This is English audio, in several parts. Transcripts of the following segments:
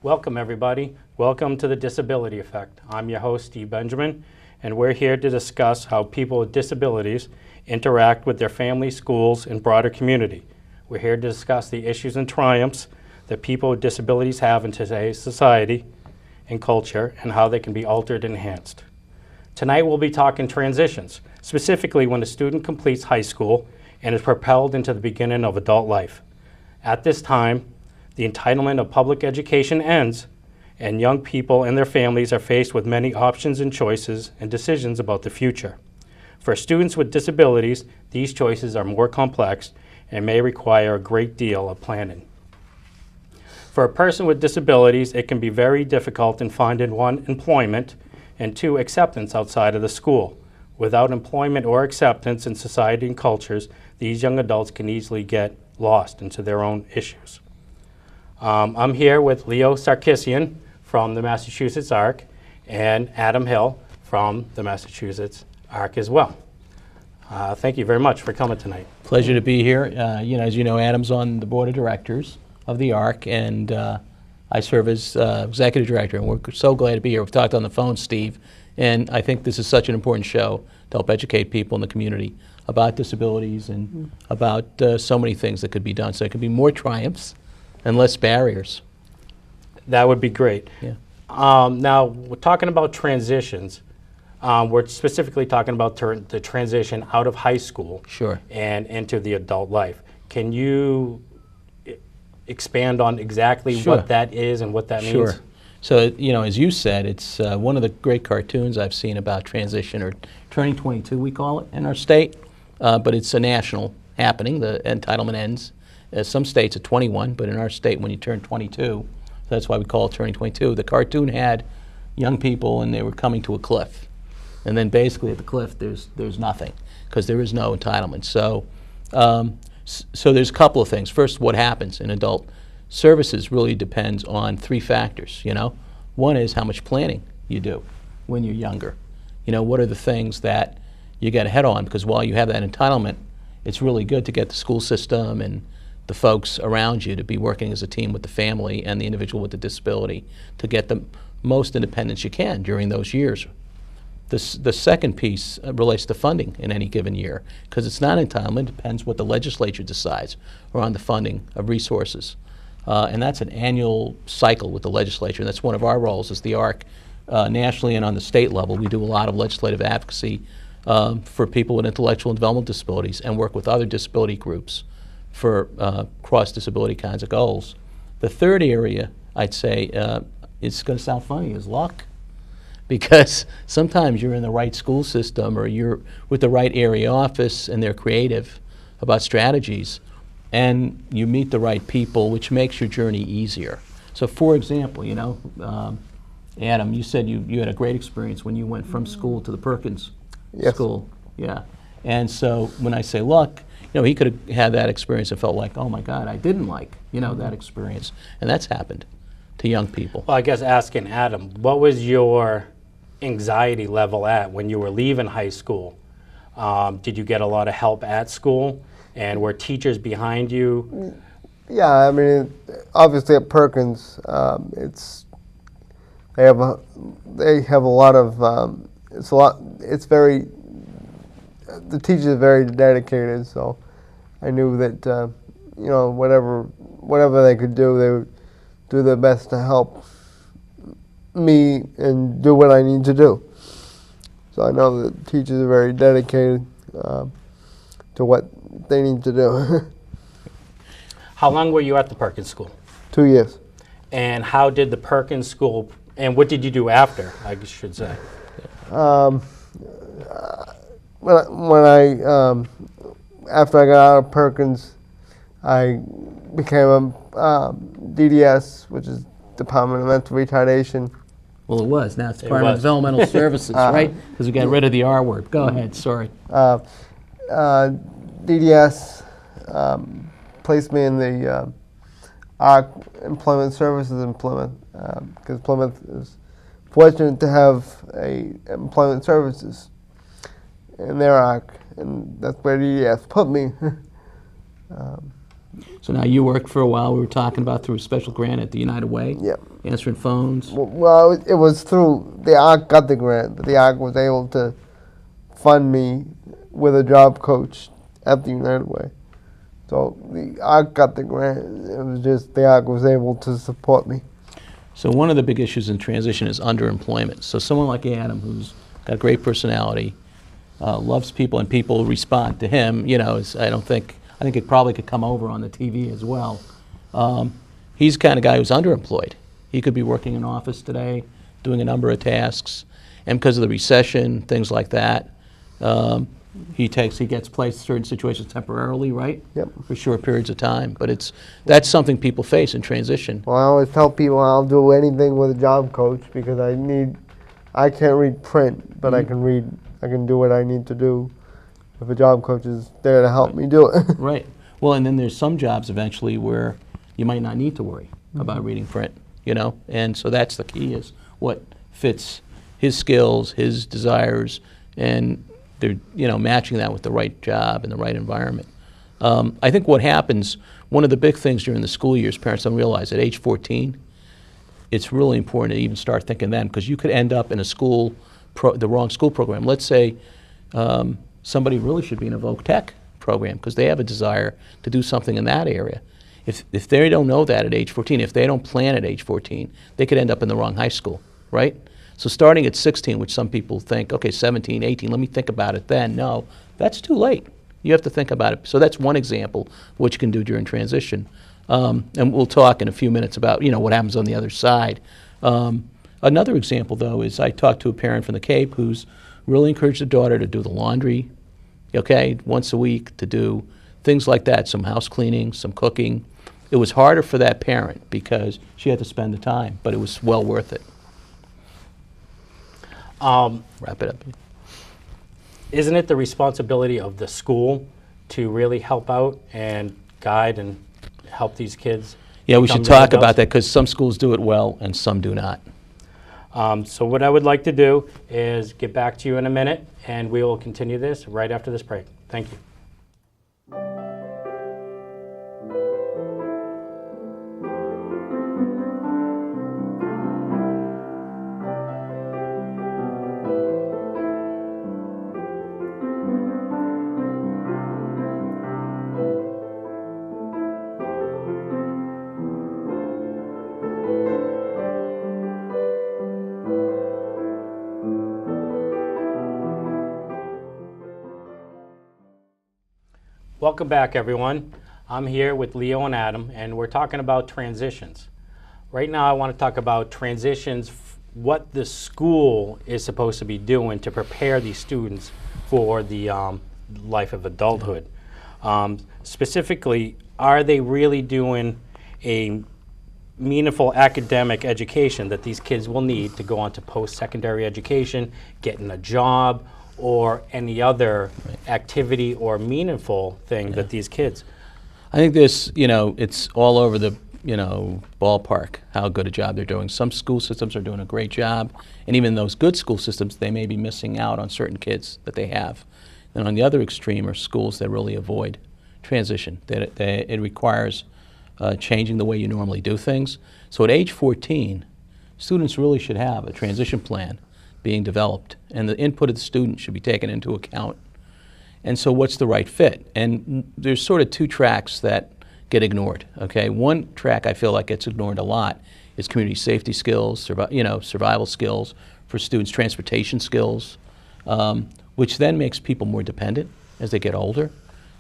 Welcome, everybody. Welcome to the Disability Effect. I'm your host, Steve Benjamin, and we're here to discuss how people with disabilities interact with their families, schools, and broader community. We're here to discuss the issues and triumphs that people with disabilities have in today's society and culture and how they can be altered and enhanced. Tonight we'll be talking transitions, specifically when a student completes high school and is propelled into the beginning of adult life. At this time, the entitlement of public education ends, and young people and their families are faced with many options and choices and decisions about the future. For students with disabilities, these choices are more complex and may require a great deal of planning. For a person with disabilities, it can be very difficult in finding one, employment, and two, acceptance outside of the school. Without employment or acceptance in society and cultures, these young adults can easily get lost into their own issues. I'm here with Leo Sarkissian from the Massachusetts ARC and Adam Hill from the Massachusetts ARC as well. Thank you very much for coming tonight. Pleasure to be here. As you know, Adam's on the board of directors of the ARC, and I serve as executive director, and we're so glad to be here. We've talked on the phone, Steve, and I think this is such an important show to help educate people in the community about disabilities and about so many things that could be done. So it could be more triumphs and less barriers. That would be great. Yeah. Now, we're talking about transitions. We're specifically talking about the transition out of high school Sure. and into the adult life. Can you expand on exactly Sure. what that is and what that Sure. means? So, as you said, it's one of the great cartoons I've seen about transition, or turning 22, we call it in our state, but it's a national happening. The entitlement ends. Some states at 21, but in our state, when you turn 22, that's why we call it turning 22. The cartoon had young people, and they were coming to a cliff. And then basically at the cliff, there's nothing, because there is no entitlement. So, so there's a couple of things. First, what happens in adult services really depends on three factors, One is how much planning you do when you're younger. What are the things that you got to head on? Because while you have that entitlement, it's really good to get the school system and the folks around you to be working as a team with the family and the individual with the disability to get the most independence you can during those years. The second piece relates to funding in any given year, because it's not entitlement. It depends what the legislature decides around the funding of resources. And that's an annual cycle with the legislature, and that's one of our roles as the ARC nationally and on the state level. We do a lot of legislative advocacy for people with intellectual and developmental disabilities and work with other disability groups for cross-disability kinds of goals. The third area, I'd say, it's going to sound funny, is luck. Because sometimes you're in the right school system or you're with the right area office and they're creative about strategies, and you meet the right people, which makes your journey easier. So for example, Adam, you said you had a great experience when you went from school to the Perkins School. Yeah. And so when I say luck, he could have had that experience and felt like, oh my God, I didn't like, that experience. And that's happened to young people. Well, I guess asking Adam, what was your anxiety level at when you were leaving high school? Did you get a lot of help at school? And were teachers behind you? Yeah, I mean, obviously at Perkins, they have a lot of, it's very, the teachers are very dedicated, so I knew that, whatever they could do, they would do their best to help me and do what I need to do. So I know that teachers are very dedicated to what they need to do. How long were you at the Perkins School? 2 years. And how did the Perkins School, and what did you do after, I should say? After I got out of Perkins, I became a DDS, which is Department of Mental Retardation. Well, it was. Now it's Department of Developmental Services, right? Because we got rid of the R word. Go ahead, sorry. DDS placed me in the ARC Employment Services in Plymouth, because Plymouth is fortunate to have employment services in their ARC, and that's where DDS put me. So now you worked for a while, we were talking about, through a special grant at the United Way? Yep. Answering phones? Well, it was through, the ARC got the grant, but the ARC was able to fund me with a job coach at the United Way. So the ARC got the grant, it was just the ARC was able to support me. So one of the big issues in transition is underemployment. So someone like Adam, who's got a great personality, loves people, and people respond to him, you know, I think it probably could come over on the TV as well. He's the kind of guy who's underemployed. He could be working in an office today, doing a number of tasks, and because of the recession, things like that, he gets placed in certain situations temporarily, right? Yep. For short periods of time. But that's something people face in transition. Well, I always tell people I'll do anything with a job coach because I can't read print, but I can do what I need to do if a job coach is there to help me do it. Right. Well, and then there's some jobs eventually where you might not need to worry about reading print, you know? And so that's the key, is what fits his skills, his desires, and they're, you know, matching that with the right job and the right environment. I think what happens, one of the big things during the school years, parents don't realize, at age 14, it's really important to even start thinking then, because you could end up in a school, the wrong school program. Let's say somebody really should be in a voc tech program because they have a desire to do something in that area. If they don't know that at age 14, if they don't plan at age 14, they could end up in the wrong high school, right? So starting at 16, which some people think, okay, 17, 18, let me think about it then. No, that's too late. You have to think about it. So that's one example of what you can do during transition. And we'll talk in a few minutes about, you know, what happens on the other side. Another example, though, is I talked to a parent from the Cape who's really encouraged the daughter to do the laundry, okay, once a week, to do things like that, some house cleaning, some cooking. It was harder for that parent because she had to spend the time, but it was well worth it. Wrap it up. Isn't it the responsibility of the school to really help out and guide and help these kids? Yeah, we should talk about that because some schools do it well and some do not. So what I would like to do is get back to you in a minute, and we will continue this right after this break. Thank you. Welcome back, everyone. I'm here with Leo and Adam, and we're talking about transitions. Right now, I want to talk about transitions, what the school is supposed to be doing to prepare these students for the life of adulthood. Specifically, are they really doing a meaningful academic education that these kids will need to go on to post-secondary education, getting a job, or any other activity or meaningful thing that these kids? I think this, you know, it's all over the, you know, ballpark how good a job they're doing. Some school systems are doing a great job, and even those good school systems, they may be missing out on certain kids that they have. And on the other extreme are schools that really avoid transition. It requires changing the way you normally do things. So at age 14, students really should have a transition plan being developed, and the input of the student should be taken into account. And so what's the right fit? And there's sort of two tracks that get ignored, okay? One track I feel like gets ignored a lot is community safety skills, survival skills for students, transportation skills, which then makes people more dependent as they get older.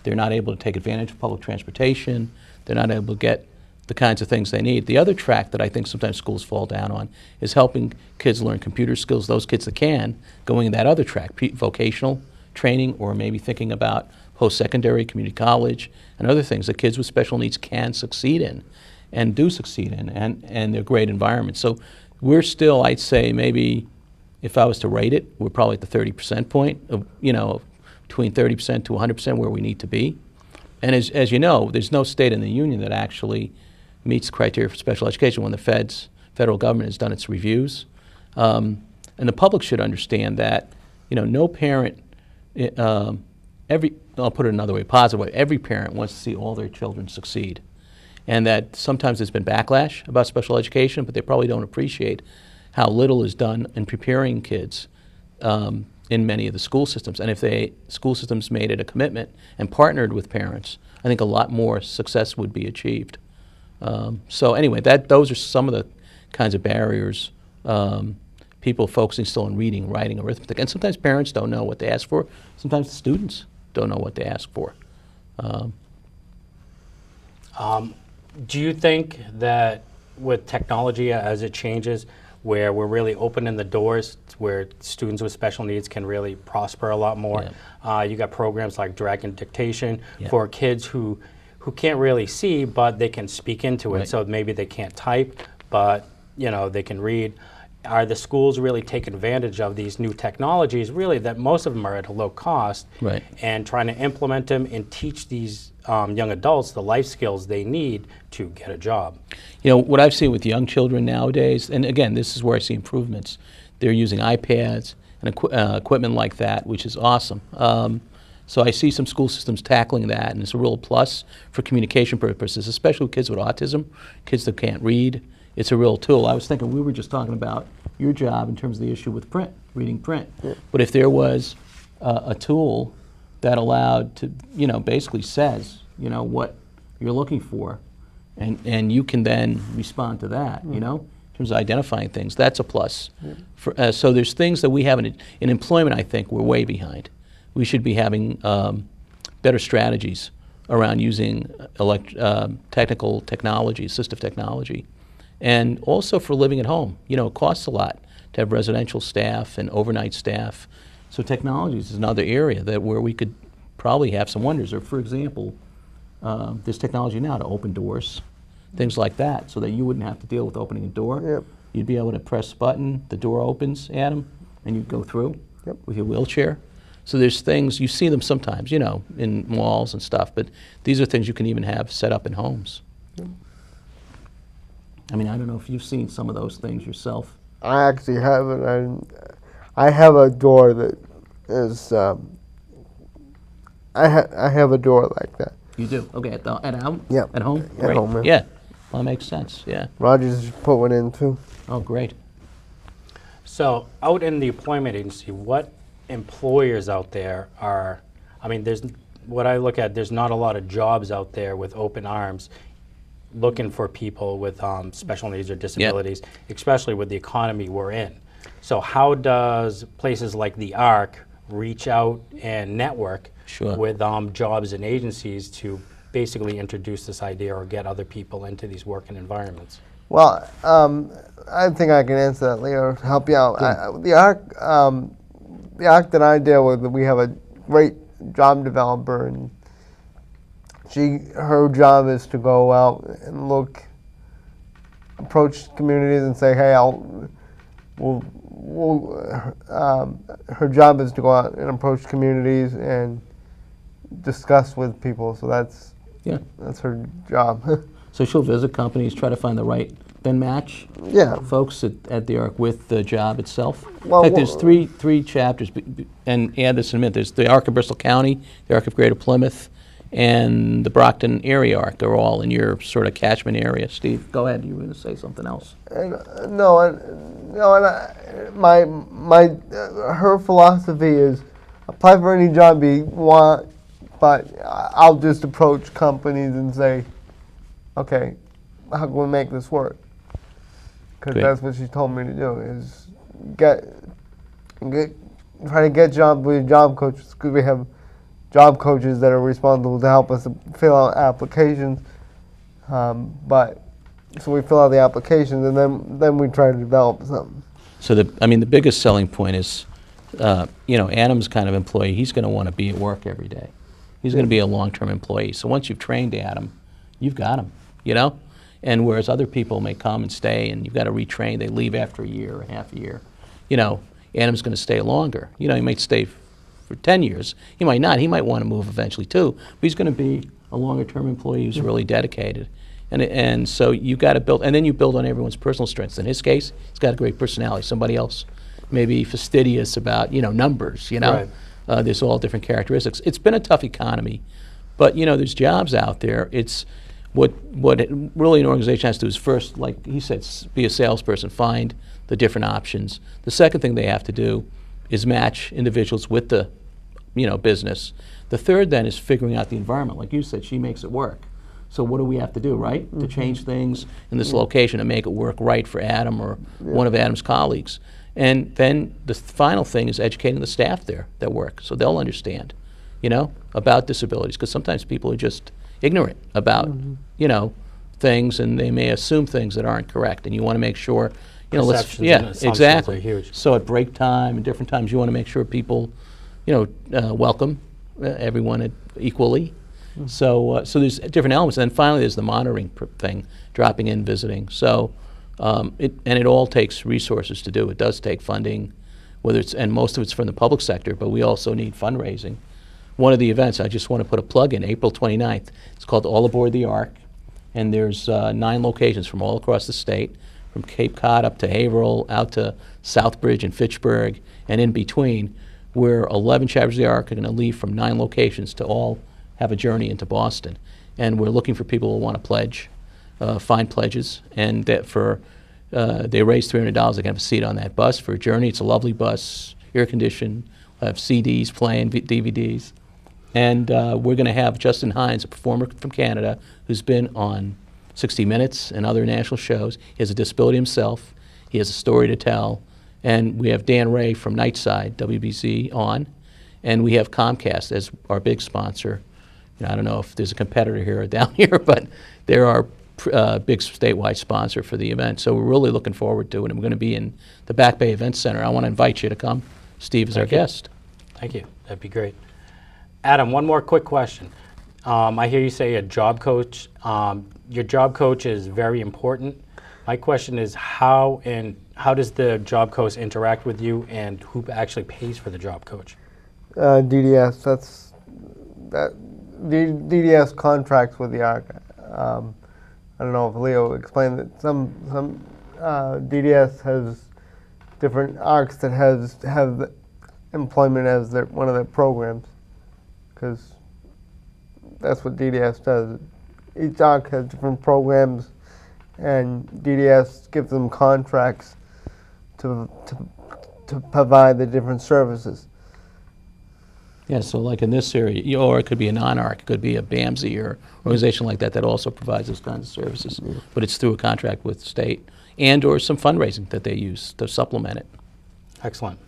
They're not able to take advantage of public transportation. They're not able to get the kinds of things they need. The other track that I think sometimes schools fall down on is helping kids learn computer skills, those kids that can, going in that other track, vocational training, or maybe thinking about post-secondary, community college, and other things that kids with special needs can succeed in and do succeed in, and they're great environments. So we're still, I'd say, maybe if I was to rate it, we're probably at the 30% point, of, you know, between 30% to 100% where we need to be. And as you know, there's no state in the union that actually meets the criteria for special education when the federal government has done its reviews. And the public should understand that, you know, no parent, I'll put it another way, positive way, every parent wants to see all their children succeed. And that sometimes there's been backlash about special education, but they probably don't appreciate how little is done in preparing kids in many of the school systems. And if school systems made it a commitment and partnered with parents, I think a lot more success would be achieved. So anyway, those are some of the kinds of barriers. People focusing still on reading, writing, arithmetic. And sometimes parents don't know what to ask for. Sometimes the students don't know what to ask for. Do you think that with technology as it changes, where we're really opening the doors where students with special needs can really prosper a lot more? Yeah. You got programs like Dragon Dictation Yeah. for kids who can't really see, but they can speak into it. Right. So maybe they can't type, but they can read. Are the schools really taking advantage of these new technologies, really, that most of them are at a low cost, Right. and trying to implement them and teach these young adults the life skills they need to get a job? What I've seen with young children nowadays, and again, this is where I see improvements. They're using iPads and equipment like that, which is awesome. So I see some school systems tackling that, and it's a real plus for communication purposes, especially with kids with autism, kids that can't read. It's a real tool. I was thinking, we were just talking about your job in terms of the issue with print, reading print. Yeah. But if there was a tool that allowed to, basically says, what you're looking for, and you can then respond to that, in terms of identifying things, that's a plus. Yeah. So there's things that we have in employment, I think, we're way behind. We should be having better strategies around using technical technology, assistive technology. And also for living at home. It costs a lot to have residential staff and overnight staff. So technology is another area where we could probably have some wonders. Or for example, there's technology now to open doors, things like that, so that you wouldn't have to deal with opening a door. Yep. You'd be able to press a button, the door opens, Adam, and you'd go through with your wheelchair. So there's things, you see them sometimes, in malls and stuff, but these are things you can even have set up in homes. Yep. I mean, I don't know if you've seen some of those things yourself. I actually haven't. I have a door that is. I have a door like that. You do? Okay, at home? Yeah. At home? At Great. home, yeah. Yeah. Well, that makes sense, yeah. Rogers just put one in too. Oh, great. So out in the employment agency, what employers out there are, what I look at, there's not a lot of jobs out there with open arms looking for people with special needs or disabilities, especially with the economy we're in. So how does places like the ARC reach out and network with jobs and agencies to basically introduce this idea or get other people into these working environments? Well, I think I can answer that, Leo, to help you out. The ARC that I deal with, we have a great job developer, and her job is to go out and approach communities and say, hey, her job is to go out and approach communities and discuss with people. So that's her job. So she'll visit companies, try to find the right, then match folks at the ARC with the job itself. Well, in fact, there's three chapters, and add this in a minute. There's the ARC of Bristol County, the ARC of Greater Plymouth, and the Brockton Area ARC are all in your sort of catchment area. Steve, go ahead. You were going to say something else. Her philosophy is apply for any job you want, but I'll just approach companies and say, okay, how can we make this work? Because that's what she told me to do, is try to get jobs with job coaches, because we have job coaches that are responsible to help us fill out applications. So we fill out the applications, and then we try to develop something. So the biggest selling point is, Adam's kind of employee. He's going to want to be at work every day. He's going to be a long-term employee. So once you've trained Adam, you've got him. And whereas other people may come and stay, and you've got to retrain, they leave after a year or half a year. Adam's going to stay longer. He might stay for 10 years. He might not. He might want to move eventually too. But he's going to be a longer-term employee who's really dedicated. And so you got to build, and then you build on everyone's personal strengths. In his case, he's got a great personality. Somebody else may be fastidious about numbers. Right. There's all different characteristics. It's been a tough economy, but there's jobs out there. It's what really an organization has to do is first, like he said, be a salesperson, find the different options. The second thing they have to do is match individuals with the business. The third then is figuring out the environment. Like you said, she makes it work. So what do we have to do, right? To change things in this location and make it work right for Adam or one of Adam's colleagues. And then the final thing is educating the staff there that work so they'll understand, about disabilities. Because sometimes people are just ignorant about, things, and they may assume things that aren't correct. And you want to make sure, Perceptions and assumptions exactly. are huge. So at break time and different times, you want to make sure people, welcome everyone equally. So there's different elements, and then finally there's the monitoring thing, dropping in, visiting. So it all takes resources to do. It does take funding, and most of it's from the public sector, but we also need fundraising. One of the events, I just want to put a plug in, April 29th. It's called All Aboard the Ark, and there's 9 locations from all across the state, from Cape Cod up to Haverhill, out to Southbridge and Fitchburg, and in between, where 11 chapters of the Ark are going to leave from 9 locations to all have a journey into Boston. And we're looking for people who want to pledge, find pledges, and that they raise $300, they can have a seat on that bus for a journey. It's a lovely bus, air-conditioned, have CDs playing, DVDs. And we're going to have Justin Hines, a performer from Canada, who's been on 60 Minutes and other national shows. He has a disability himself. He has a story to tell. And we have Dan Ray from Nightside, WBZ, on. And we have Comcast as our big sponsor. I don't know if there's a competitor here or down here, but they're our big statewide sponsor for the event. So we're really looking forward to it. And we're going to be in the Back Bay Event Center. I want to invite you to come. Steve is our guest. Thank you. That'd be great. Adam, one more quick question. I hear you say a job coach. Your job coach is very important. My question is how does the job coach interact with you, and who actually pays for the job coach? DDS. DDS contracts with the ARC. I don't know if Leo explained that some DDS has different ARCs that have employment as one of their programs, because that's what DDS does. Each ARC has different programs, and DDS gives them contracts to provide the different services. Yeah, so like in this area, or it could be a non-ARC, it could be a BAMSI or organization like that also provides those kinds of services. Yeah. But it's through a contract with the state and or some fundraising that they use to supplement it. Excellent.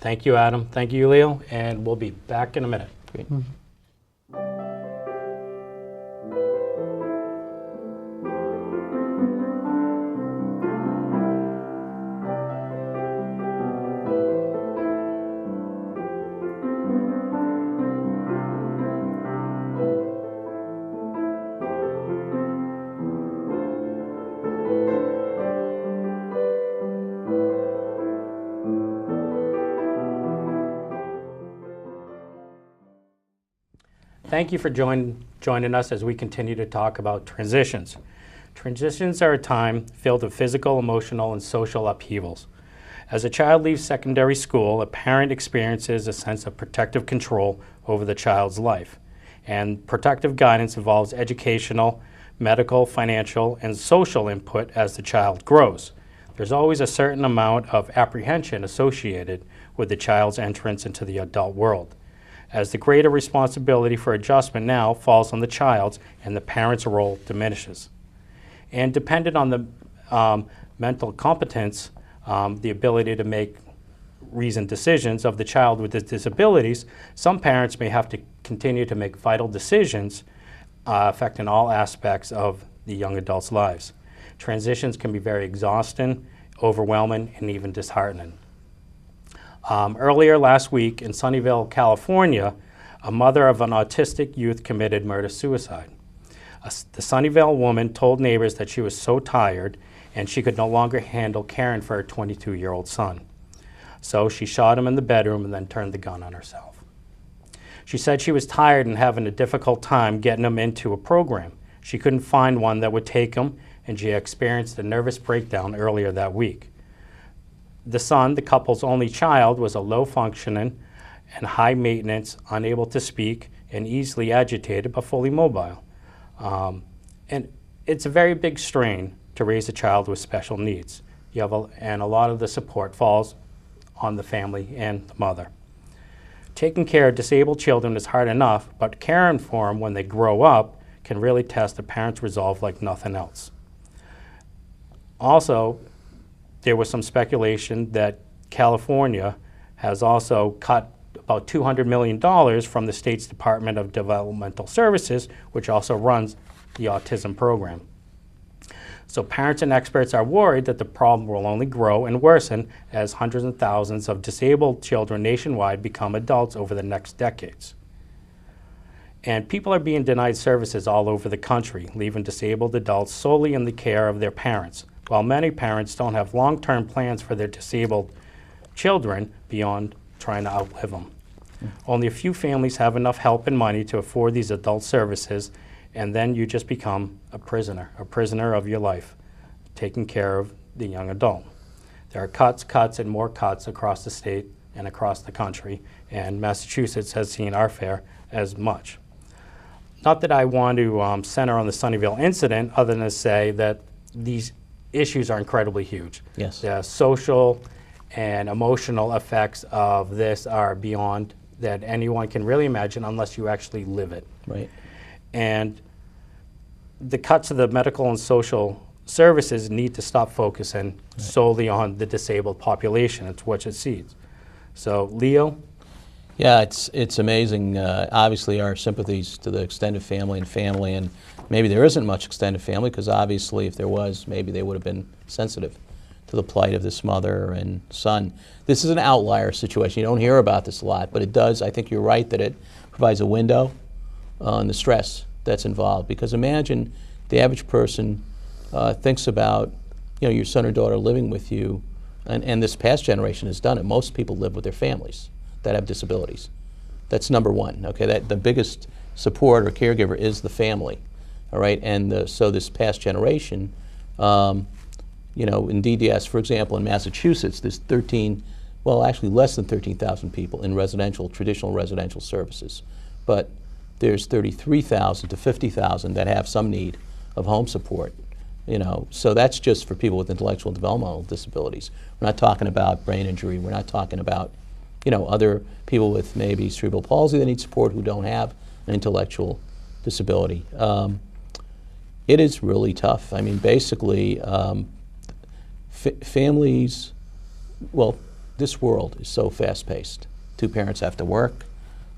Thank you, Adam. Thank you, Leo. And we'll be back in a minute. Great. Thank you for joining us as we continue to talk about transitions. Transitions are a time filled with physical, emotional, and social upheavals. As a child leaves secondary school, a parent experiences a sense of protective control over the child's life. And protective guidance involves educational, medical, financial, and social input as the child grows. There's always a certain amount of apprehension associated with the child's entrance into the adult world, as the greater responsibility for adjustment now falls on the child's and the parent's role diminishes. And dependent on the mental competence, the ability to make reasoned decisions of the child with disabilities, some parents may have to continue to make vital decisions affecting all aspects of the young adult's lives. Transitions can be very exhausting, overwhelming, and even disheartening. Earlier last week in Sunnyvale, California, a mother of an autistic youth committed murder-suicide. The Sunnyvale woman told neighbors that she was so tired and she could no longer handle caring for her 22-year-old son. So she shot him in the bedroom and then turned the gun on herself. She said she was tired and having a difficult time getting him into a program. She couldn't find one that would take him, and she experienced a nervous breakdown earlier that week. The son, the couple's only child, was a low-functioning and high maintenance, unable to speak, and easily agitated but fully mobile. And it's a very big strain to raise a child with special needs. And a lot of the support falls on the family and the mother. Taking care of disabled children is hard enough, but caring for them when they grow up can really test a parent's resolve like nothing else. Also, there was some speculation that California has also cut about $200 million from the state's Department of Developmental Services, which also runs the autism program. So parents and experts are worried that the problem will only grow and worsen as hundreds of thousands of disabled children nationwide become adults over the next decades. And people are being denied services all over the country, leaving disabled adults solely in the care of their parents, while many parents don't have long-term plans for their disabled children beyond trying to outlive them. Only a few families have enough help and money to afford these adult services, and then you just become a prisoner of your life, taking care of the young adult. There are cuts, and more cuts across the state and across the country, and Massachusetts has seen our fare as much. Not that I want to center on the Sunnyvale incident, other than to say that these issues are incredibly huge. Yes. The social and emotional effects of this are beyond that anyone can really imagine unless you actually live it. Right. And the cuts of the medical and social services need to stop focusing solely on the disabled population. It's what it sees. So, Leo? Yeah, it's amazing. Obviously, our sympathies to the extended family, and maybe there isn't much extended family, because obviously if there was, maybe they would have been sensitive to the plight of this mother and son. This is an outlier situation. You don't hear about this a lot, but it does. I think you're right that it provides a window on the stress that's involved. Because imagine the average person thinks about, your son or daughter living with you, and this past generation has done it. Most people live with their families that have disabilities. That's number one. Okay, that the biggest support or caregiver is the family. All right, and so this past generation, in DDS, for example, in Massachusetts, there's actually less than 13,000 people in traditional residential services, but there's 33,000 to 50,000 that have some need of home support. So that's just for people with intellectual and developmental disabilities. We're not talking about brain injury. We're not talking about, other people with maybe cerebral palsy that need support who don't have an intellectual disability. It is really tough. I mean, basically, families, this world is so fast-paced. Two parents have to work.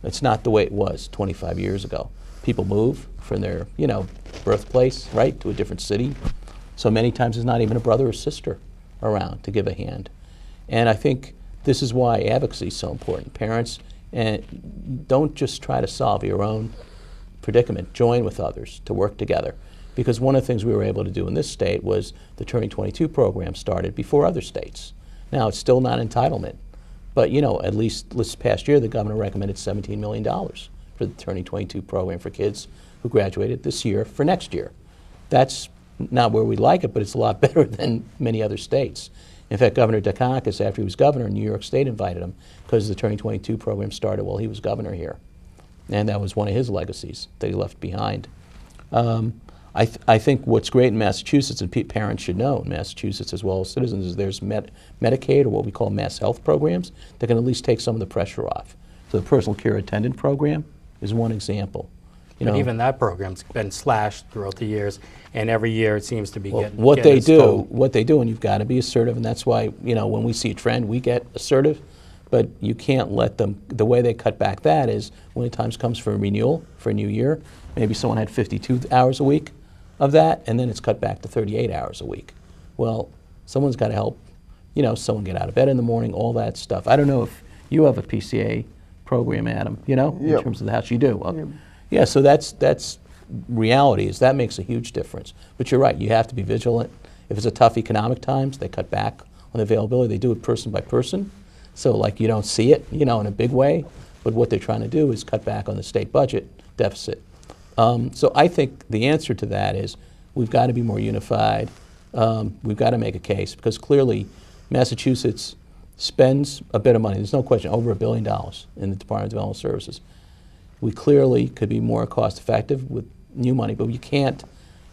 It's not the way it was 25 years ago. People move from their, birthplace, right, to a different city. So many times there's not even a brother or sister around to give a hand. And I think this is why advocacy is so important. Parents, don't just try to solve your own predicament. Join with others to work together. Because one of the things we were able to do in this state was the Turning 22 program started before other states. Now, it's still not entitlement. But, at least this past year, the governor recommended $17 million for the Turning 22 program for kids who graduated this year for next year. That's not where we like it, but it's a lot better than many other states. In fact, Governor Dukakis, after he was governor in New York State, invited him because the Turning 22 program started while he was governor here. And that was one of his legacies that he left behind. I think what's great in Massachusetts, and parents should know in Massachusetts as well as citizens, is there's Medicaid, or what we call mass health programs, that can at least take some of the pressure off. So the personal care attendant program is one example. But even that program's been slashed throughout the years, and every year it seems to be getting what they do, and you've got to be assertive, and that's why, when we see a trend, we get assertive, but you can't let them, the way they cut back that is when the time comes for a renewal, for a new year, maybe someone had 52 hours a week of that, and then it's cut back to 38 hours a week. Well, someone's got to help, someone get out of bed in the morning, all that stuff. I don't know if you have a PCA program, Adam, in terms of the house. You do. Yeah, so that's reality, is that makes a huge difference. But you're right, you have to be vigilant. If it's a tough economic times, they cut back on availability. They do it person by person. So you don't see it, in a big way, but what they're trying to do is cut back on the state budget deficit. So I think the answer to that is we've got to be more unified. We've got to make a case, because clearly Massachusetts spends a bit of money. There's no question, over $1 billion in the Department of Developmental Services. We clearly could be more cost effective with new money, but you can't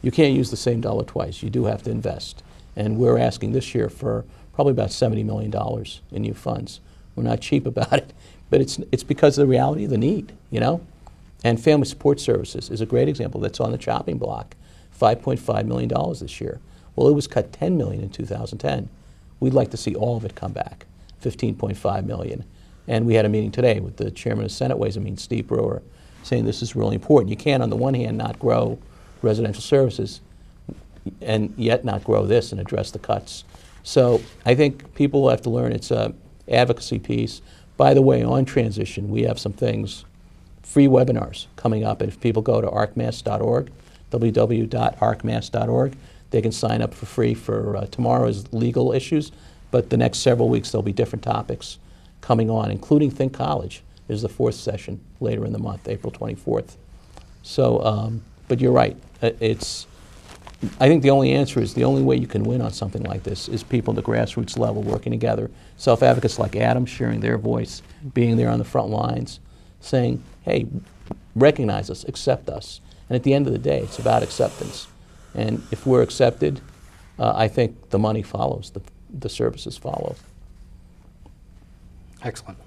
use the same dollar twice. You do have to invest. And we're asking this year for probably about $70 million in new funds. We're not cheap about it, but it's because of the reality of the need, you know? And Family Support Services is a great example that's on the chopping block, $5.5 million this year. Well, it was cut $10 million in 2010. We'd like to see all of it come back, $15.5 million. And we had a meeting today with the chairman of Senate Ways and Means, Steve Brewer, saying this is really important. You can't, on the one hand, not grow residential services and yet not grow this and address the cuts. So I think people have to learn it's an advocacy piece. By the way, on transition, we have some things, free webinars coming up. And if people go to arcmass.org, www.arcmass.org, they can sign up for free for tomorrow's legal issues, but the next several weeks there'll be different topics coming on, including Think College is the 4th session later in the month, April 24th. So, but you're right. I think the only answer is the only way you can win on something like this is people at the grassroots level working together, self-advocates like Adam sharing their voice, being there on the front lines, saying, hey, recognize us, accept us. And at the end of the day, it's about acceptance. And if we're accepted, I think the money follows, the services follow. Excellent.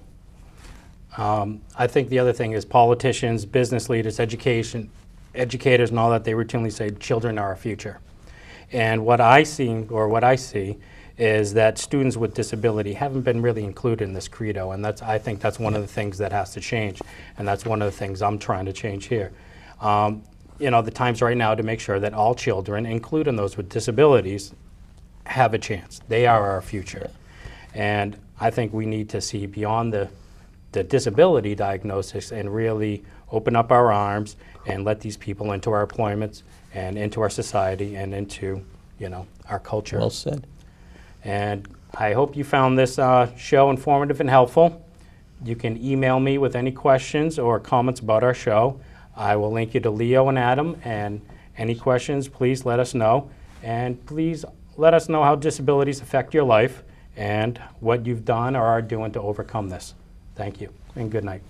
I think the other thing is politicians, business leaders, educators and all that, they routinely say children are our future. And what I see is that students with disability haven't been really included in this credo, and I think that's one of the things that has to change, and that's one of the things I'm trying to change here. You know, the time's right now to make sure that all children, including those with disabilities, have a chance. They are our future. And I think we need to see beyond the disability diagnosis and really open up our arms and let these people into our employments and into our society and into, you know, our culture. Well said. And I hope you found this show informative and helpful. You can email me with any questions or comments about our show. I will link you to Leo and Adam, and any questions, please let us know. And please let us know how disabilities affect your life and what you've done or are doing to overcome this. Thank you, and good night.